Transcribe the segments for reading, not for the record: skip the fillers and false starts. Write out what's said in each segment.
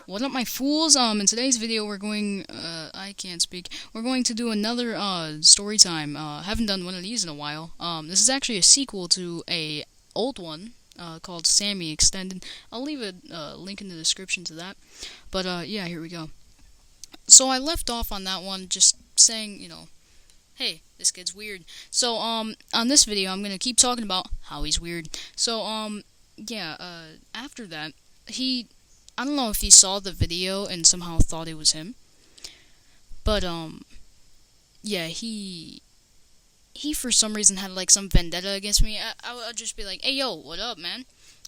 What up, my fools? In today's video, we're going, I can't speak. We're going to do another, story time. Haven't done one of these in a while. This is actually a sequel to a old one, called Sammy Extended. I'll leave a link in the description to that. But, yeah, here we go. So I left off on that one just saying, hey, this kid's weird. So, on this video, I'm gonna keep talking about how he's weird. So, yeah, after that, I don't know if he saw the video and somehow thought it was him. But, yeah, he for some reason had, like, some vendetta against me. I'll just be like, hey, yo, what up, man?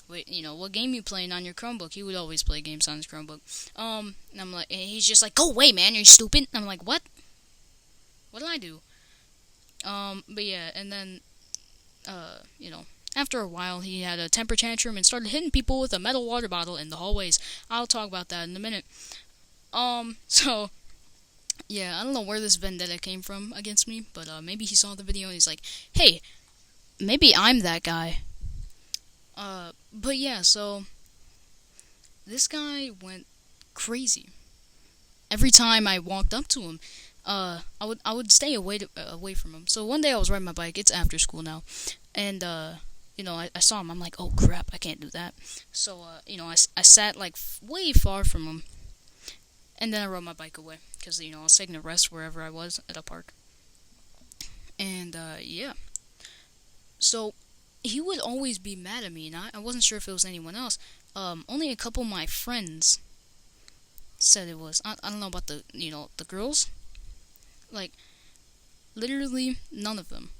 Wait, what game you playing on your Chromebook? He would always play games on his Chromebook. And I'm like, and he's just like, go away, man, you're stupid. And I'm like, what? What did I do? But yeah, and then, after a while, he had a temper tantrum and started hitting people with a metal water bottle in the hallways. I'll talk about that in a minute. So, yeah, I don't know where this vendetta came from against me, but, maybe he saw the video and he's like, hey, maybe I'm that guy. But yeah, so, this guy went crazy. Every time I walked up to him, I would stay away from him. So one day I was riding my bike. It's after school now, and I saw him. I'm like, oh crap, I can't do that. So I sat like way far from him, and then I rode my bike away because I was taking a rest wherever I was at a park. And yeah, so he would always be mad at me, and I wasn't sure if it was anyone else. Only a couple of my friends said it was. I don't know about the girls. Like, literally none of them.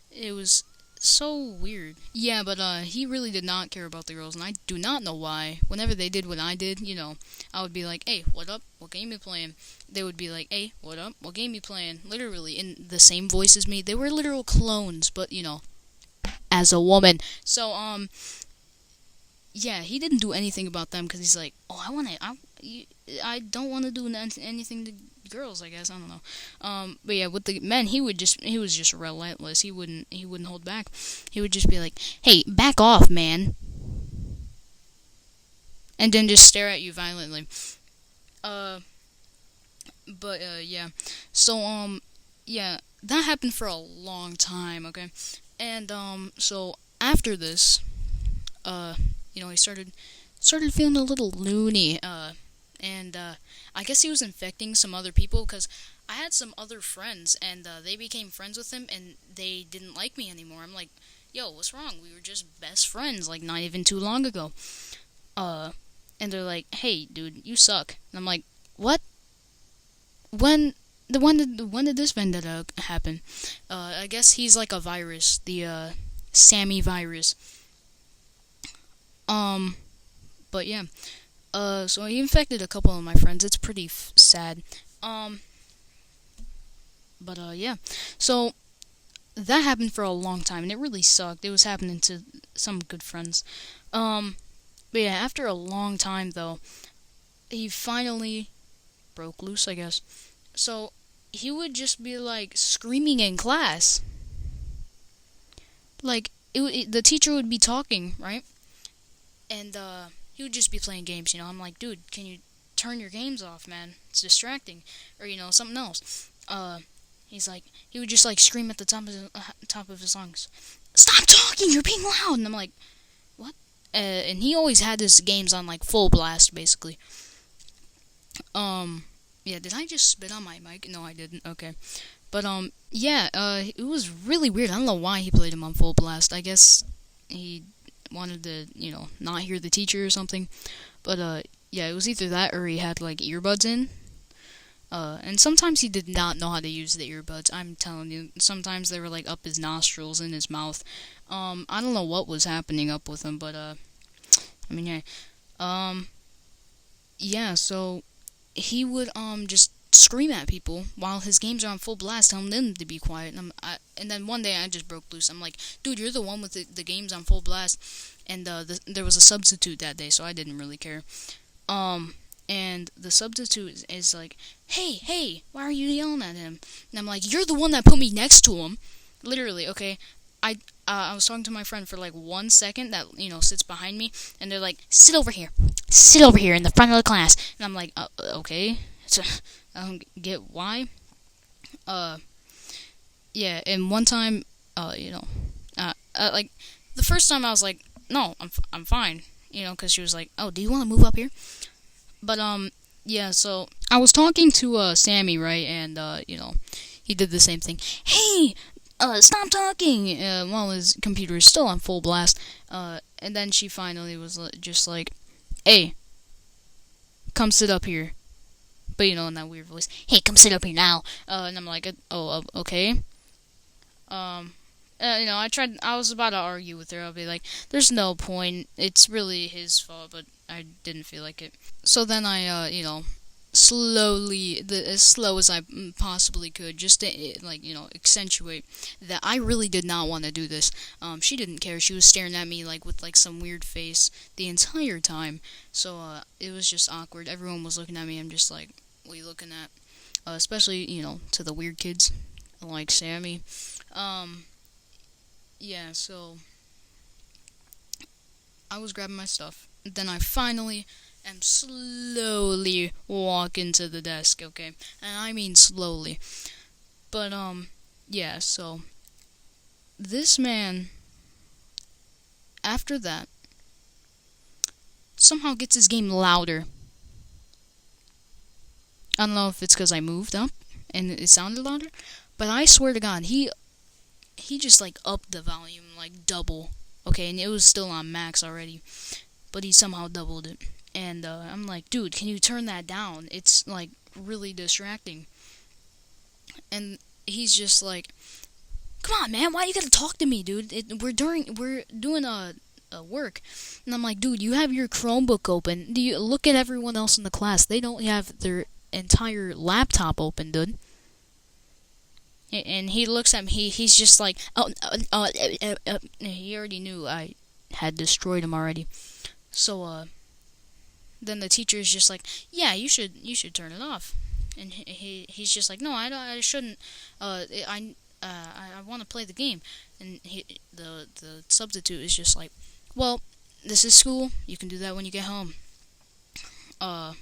It was so weird. Yeah, but he really did not care about the girls, and I do not know why. Whenever they did what I did, I would be like, hey, what up? What game you playing? They would be like, hey, what up? What game you playing? Literally, in the same voice as me. They were literal clones, but, as a woman. So, yeah, he didn't do anything about them, because he's like, oh, I don't want to do anything to girls, I guess. I don't know. But yeah, with the men, he was just relentless. He wouldn't hold back. He would just be like, hey, back off, man. And then just stare at you violently. But yeah. So, yeah, that happened for a long time, okay? And, so, after this, he started feeling a little loony, and I guess he was infecting some other people, because I had some other friends, and they became friends with him, and they didn't like me anymore. I'm like, yo, what's wrong? We were just best friends, like, not even too long ago. And they're like, hey, dude, you suck. And I'm like, what? When did this vendetta happen? I guess he's like a virus, the, Sammy virus. But yeah. So he infected a couple of my friends. It's pretty sad. But yeah. So, that happened for a long time, and it really sucked. It was happening to some good friends. But yeah, after a long time, though, he finally broke loose, I guess. So, he would just be, like, screaming in class. Like, the teacher would be talking, right? And, he would just be playing games, I'm like, dude, can you turn your games off, man? It's distracting. Or, something else. He would just, like, scream at the top of his lungs, stop talking, you're being loud! And I'm like, what? And he always had his games on, like, full blast, basically. Yeah, did I just spit on my mic? No, I didn't. Okay. But, yeah, it was really weird. I don't know why he played him on full blast. I guess he wanted to, not hear the teacher or something. But, yeah, it was either that or he had, like, earbuds in. And sometimes he did not know how to use the earbuds. I'm telling you, sometimes they were, like, up his nostrils, in his mouth. I don't know what was happening up with him, but, yeah. Yeah, so he would, just scream at people while his games are on full blast, telling them to be quiet. And then one day I just broke loose. I'm like, dude, you're the one with the games on full blast. And there was a substitute that day, so I didn't really care. And the substitute is like, hey, why are you yelling at him? And I'm like, you're the one that put me next to him. Literally, okay? I I was talking to my friend for like 1 second that sits behind me, and they're like, sit over here in the front of the class, and I'm like, okay, so, I don't get why. Uh, yeah, and one time, like the first time I was like, no, I'm fine, because she was like, oh, do you want to move up here? But yeah, so I was talking to Sammy, right, and he did the same thing. Hey, stop talking! While his computer is still on full blast. And then she finally was just like, hey, come sit up here. But in that weird voice, hey, come sit up here now. And I'm like, oh, okay. Um, I was about to argue with her. I'll be like, there's no point. It's really his fault, but I didn't feel like it. So then I, slowly, as slow as I possibly could, just to, accentuate that I really did not want to do this. She didn't care. She was staring at me, like, with, like, some weird face the entire time. So, it was just awkward. Everyone was looking at me. I'm just like, what are you looking at? Especially, to the weird kids, like Sammy. Yeah, so I was grabbing my stuff. Then I finally am slowly walking to the desk, okay? And I mean slowly. But, yeah, so this man, after that, somehow gets his game louder. I don't know if it's because I moved up and it sounded louder, but I swear to God, he just like upped the volume like double, okay, and it was still on max already, but he somehow doubled it. And I'm like, dude, can you turn that down? It's like really distracting. And he's just like, come on, man, why you gotta talk to me, dude? We're doing a work. And I'm like, dude, you have your Chromebook open. Do you look at everyone else in the class? They don't have their entire laptop open, dude. And he looks at me. He's just like, he already knew I had destroyed him already. So then the teacher is just like, yeah, you should turn it off. And he's just like, no, I shouldn't. I want to play the game. And the substitute is just like, well, this is school. You can do that when you get home. But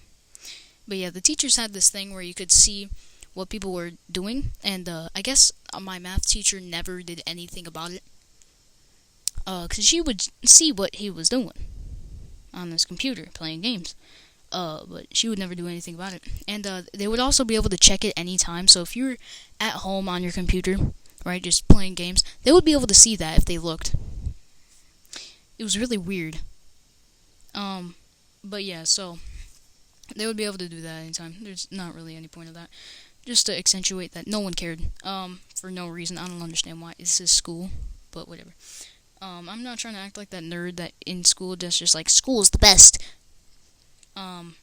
yeah, the teachers had this thing where you could see what people were doing, and I guess my math teacher never did anything about it, because she would see what he was doing on his computer playing games, but she would never do anything about it. And they would also be able to check it anytime. So if you're at home on your computer, right, just playing games, they would be able to see that if they looked. It was really weird. But yeah, so they would be able to do that anytime. There's not really any point of that. Just to accentuate that no one cared, for no reason. I don't understand why. This is school, but whatever. I'm not trying to act like that nerd that in school that's just like, school is the best. But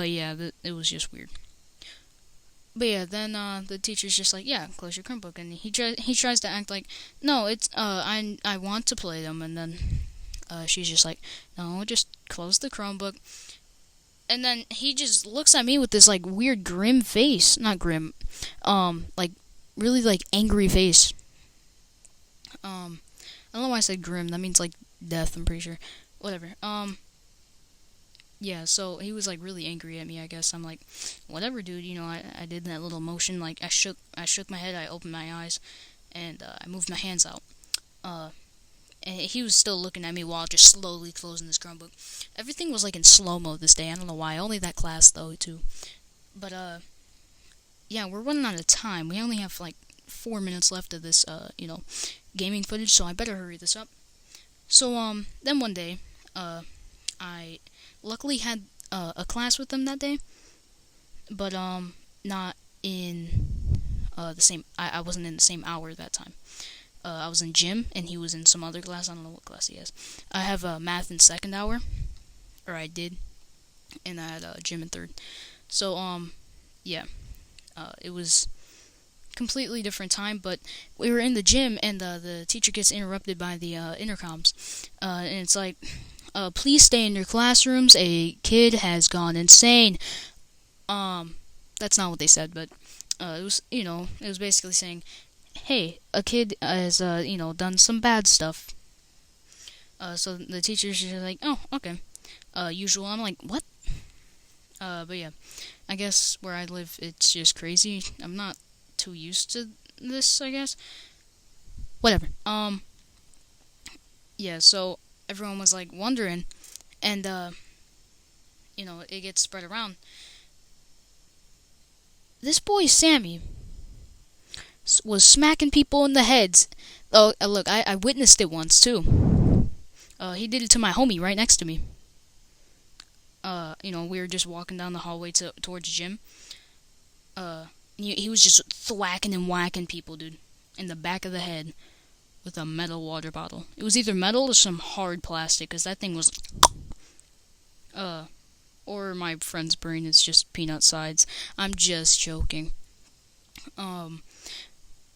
yeah, it was just weird. But yeah, then the teacher's just like, yeah, close your Chromebook, and he tries to act like, no, it's I want to play them, and then she's just like, no, just close the Chromebook. And then he just looks at me with this like weird grim face, not grim, like really like angry face. I don't know why I said grim. That means like death. I'm pretty sure. Whatever. Yeah. So he was like really angry at me. I guess I'm like, whatever, dude. I did that little motion. Like I shook my head. I opened my eyes, and I moved my hands out. And he was still looking at me while just slowly closing his Chromebook. Everything was like in slow-mo this day. I don't know why. Only that class, though, too. But, yeah, we're running out of time. We only have like 4 minutes left of this, gaming footage, so I better hurry this up. So, then one day, I luckily had a class with them that day, but, not in the same, I wasn't in the same hour that time. I was in gym, and he was in some other class. I don't know what class he has. I have math in second hour, or I did, and I had gym in third. So, yeah, it was completely different time, but we were in the gym, and the teacher gets interrupted by the intercoms, and it's like, please stay in your classrooms. A kid has gone insane. That's not what they said, but it was basically saying, hey, a kid has done some bad stuff. So the teacher's just like, oh, okay, usual. I'm like, what? But yeah, I guess where I live, it's just crazy. I'm not too used to this, I guess. Whatever. Yeah. So everyone was like wondering, and it gets spread around. This boy Sammy was smacking people in the heads. Oh, look, I witnessed it once too. He did it to my homie right next to me. We were just walking down the hallway towards the gym. He was just thwacking and whacking people, dude, in the back of the head with a metal water bottle. It was either metal or some hard plastic, because that thing was, or my friend's brain is just peanut sides. I'm just joking. Um,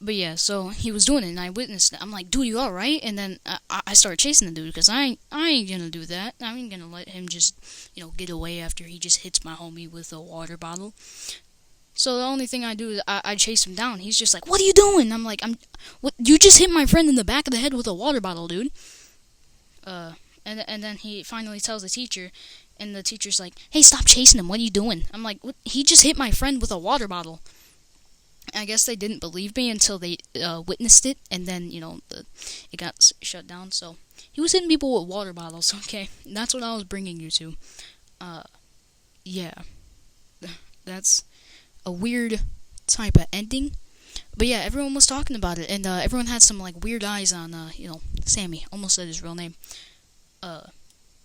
but yeah, so he was doing it, and I witnessed it. I'm like, dude, you alright? And then I started chasing the dude, because I ain't gonna do that. I ain't gonna let him just, get away after he just hits my homie with a water bottle. So the only thing I do is I chase him down. He's just like, what are you doing? I'm like, what? You just hit my friend in the back of the head with a water bottle, dude. And then he finally tells the teacher, and the teacher's like, hey, stop chasing him. What are you doing? I'm like, what? He just hit my friend with a water bottle. I guess they didn't believe me until they witnessed it, and then it got shut down. So he was hitting people with water bottles. Okay, that's what I was bringing you to. Yeah, that's a weird type of ending. But yeah, everyone was talking about it, and everyone had some like weird eyes on Sammy. Almost said his real name.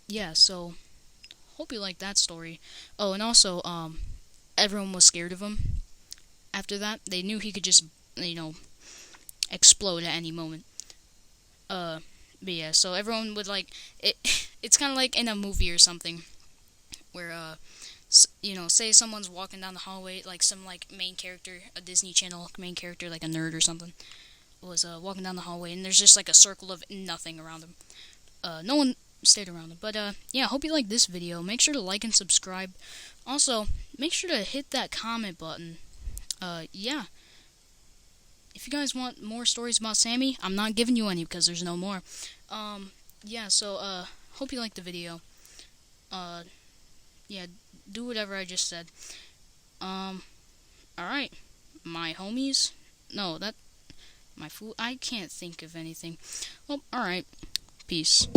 Yeah. So hope you like that story. Oh, and also everyone was scared of him. After that, they knew he could just explode at any moment. But yeah, so everyone would like it. It's kind of like in a movie or something, where say someone's walking down the hallway, like some like main character, a Disney Channel main character, like a nerd or something, was walking down the hallway, and there's just like a circle of nothing around him. No one stayed around him. But yeah, hope you like this video. Make sure to like and subscribe. Also, make sure to hit that comment button. Yeah. If you guys want more stories about Sammy, I'm not giving you any because there's no more. Yeah, so, hope you liked the video. Yeah, do whatever I just said. Alright. My homies? No, my food? I can't think of anything. Well, alright. Peace.